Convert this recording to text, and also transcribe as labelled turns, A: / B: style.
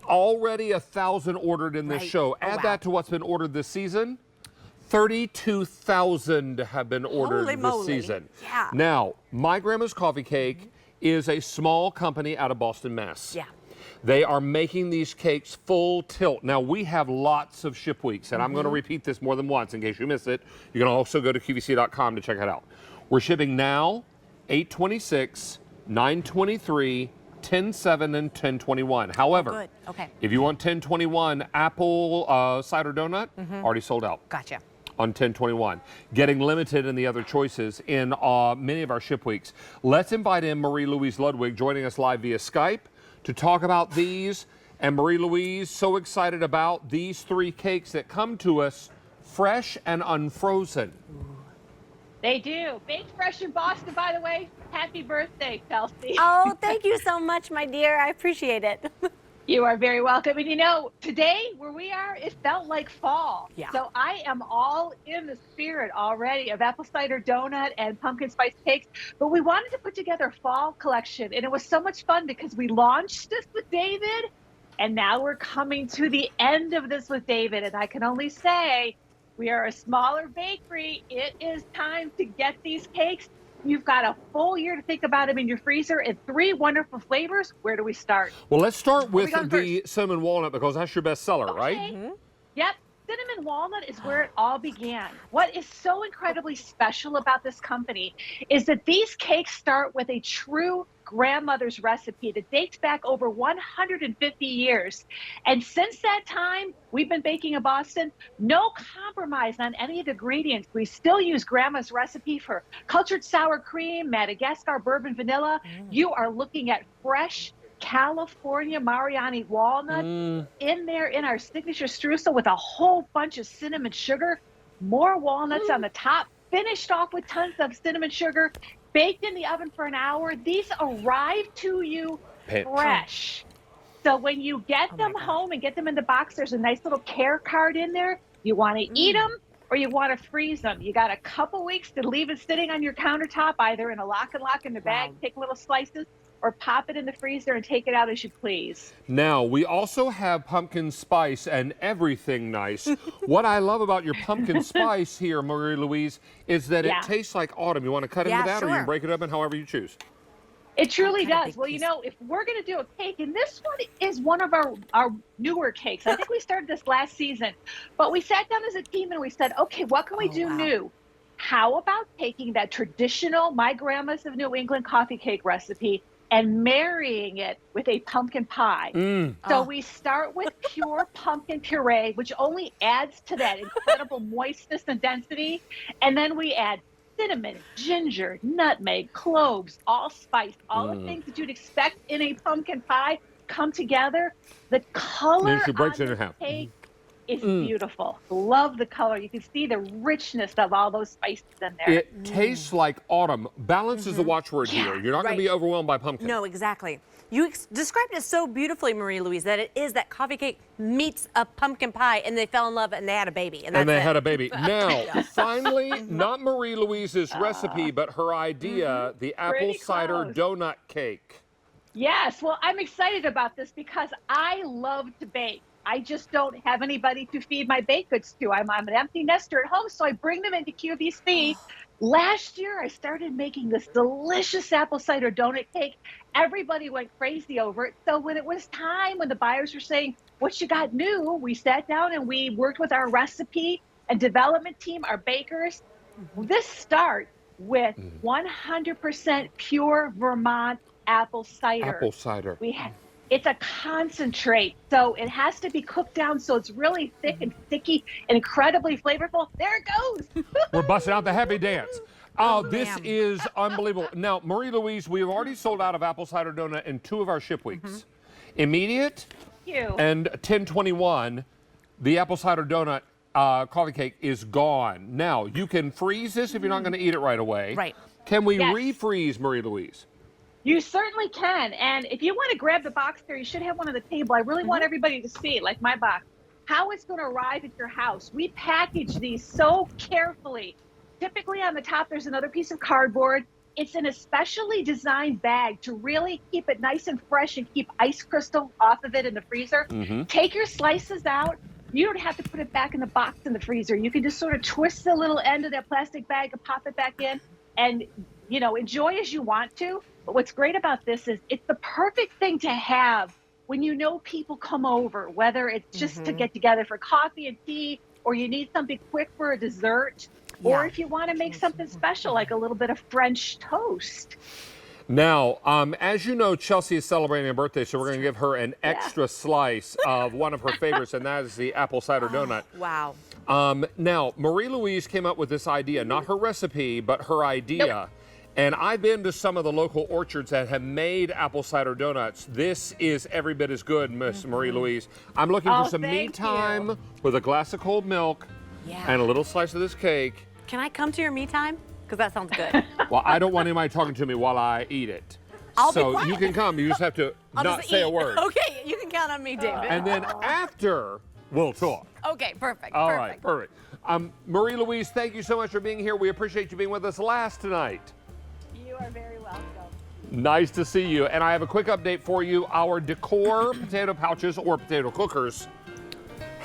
A: Already 1,000 ordered in this show. Add that to what's been ordered this season. 32,000 have been ordered this season.
B: Yeah.
A: Now, My Grandma's Coffee Cake is a small company out of Boston, Mass.
B: Yeah.
A: They are making these cakes full tilt. Now, we have lots of ship weeks, and I'm going to repeat this more than once in case you missed it. You can also go to QVC.com to check it out. We're shipping now 8/26, 9/23, 10/7, and 10/21. However, if you want 10/21 apple cider donut, already sold out.
B: Gotcha.
A: On 10/21, getting limited in the other choices in many of our ship weeks. Let's invite in Marie-Louise Ludwig, joining us live via Skype to talk about these. And Marie-Louise, so excited about these 3 cakes that come to us fresh and unfrozen.
C: They do. Baked fresh in Boston, by the way. Happy birthday, Kelsey.
B: Oh, thank you so much, my dear. I appreciate it.
C: You are very welcome. And you know, today where we are, it felt like fall.
B: Yeah.
C: So I am all in the spirit already of apple cider donut and pumpkin spice cakes. But we wanted to put together a fall collection. And it was so much fun because we launched this with David. And now we're coming to the end of this with David. And I can only say, we are a smaller bakery. It is time to get these cakes. You've got a full year to think about them in your freezer in 3 wonderful flavors. Where do we start?
A: Well, let's start with the cinnamon walnut because that's your best seller, right?
C: Yep. Cinnamon walnut is where it all began. What is so incredibly special about this company is that these cakes start with a true grandmother's recipe that dates back over 150 years. And since that time, we've been baking in Boston. No compromise on any of the ingredients. We still use grandma's recipe for cultured sour cream, Madagascar bourbon vanilla. You are looking at fresh California Mariani walnut in there in our signature streusel with a whole bunch of cinnamon sugar, more walnuts on the top, finished off with tons of cinnamon sugar, baked in the oven for an hour. These arrive to you fresh. So when you get them home and get them in the box, there's a nice little care card in there. You want to eat them or you want to freeze them. You got a couple weeks to leave it sitting on your countertop, either in a lock and lock in the bag, take little slices, or pop it in the freezer and take it out as you please.
A: Now, we also have pumpkin spice and everything nice. What I love about your pumpkin spice here, Marie-Louise, is that it tastes like autumn. You want to cut into that or you can break it up in however you choose?
C: It truly does. Well, you know, if we're going to do a cake, and this one is one of our newer cakes. I think we started this last season. But we sat down as a team and we said, okay, what can we do new? How about taking that traditional My Grandma's of New England coffee cake recipe and marrying it with a pumpkin pie. So we start with pure pumpkin puree, which only adds to that incredible moistness and density. And then we add cinnamon, ginger, nutmeg, cloves, allspice, all the things that you'd expect in a pumpkin pie come together. The color on the cake is beautiful. Love the color. You can see the richness of all those spices in there.
A: It tastes like autumn. Balance is the watchword here. You're not going to be overwhelmed by pumpkin.
B: No, exactly. You described it so beautifully, Marie-Louise, that it is that coffee cake meets a pumpkin pie, and they fell in love and they had a baby. And
A: they had a baby. Now, finally, not Marie-Louise's recipe, but her idea, the apple cider donut cake.
C: Yes, well, I'm excited about this because I love to bake. I just don't have anybody to feed my baked goods to. I'm an empty nester at home, so I bring them into QVC. Last year, I started making this delicious apple cider donut cake. Everybody went crazy over it. So when it was time, when the buyers were saying, what you got new, we sat down and we worked with our recipe and development team, our bakers. This starts with 100% pure Vermont apple cider.
A: Apple cider.
C: It's a concentrate, so it has to be cooked down so it's really thick and sticky and incredibly flavorful. There it goes.
A: We're busting out the happy dance. Oh, this is unbelievable. Now, Marie-Louise, we've already sold out of apple cider donut in 2 of our ship weeks. Immediate and 10/21, the apple cider donut coffee cake is gone. Now, you can freeze this if you're not going to eat it right away.
B: Right.
A: Can we refreeze, Marie-Louise?
C: You certainly can. And if you want to grab the box there, you should have one on the table. I really want everybody to see, like my box, how it's going to arrive at your house. We package these so carefully. Typically on the top, there's another piece of cardboard. it's in a specially designed bag to really keep it nice and fresh and keep ice crystal off of it in the freezer. Take your slices out. You don't have to put it back in the box in the freezer. You can just sort of twist the little end of that plastic bag and pop it back in and, you know, enjoy as you want to. But what's great about this is it's the perfect thing to have when you know people come over, whether it's just to get together for coffee and tea, or you need something quick for a dessert, or if you want to make something special like a little bit of French toast.
A: Now, as you know, Chelsea is celebrating a birthday, so we're going to give her an extra slice of one of her favorites, and that is the apple cider donut.
B: Wow.
A: Now, Marie Louise came up with this idea, not her recipe, but her idea.
C: Nope.
A: And I've been to some of the local orchards that have made apple cider donuts. This is every bit as good, Miss Marie Louise. I'm looking for some me time with a glass of cold milk and a little slice of this cake.
B: Can I come to your me time? Because that sounds good.
A: Well, I don't want anybody talking to me while I eat it.
B: I'll be
A: so
B: quiet.
A: you can come. You just have to not say a word.
B: Okay, you can count on me, David.
A: And then after, we'll talk.
B: Okay, perfect.
A: All right, perfect. Marie Louise, thank you so much for being here. We appreciate you being with us last tonight.
C: You are very welcome.
A: Nice to see you. And I have a quick update for you. Our decor potato pouches or potato cookers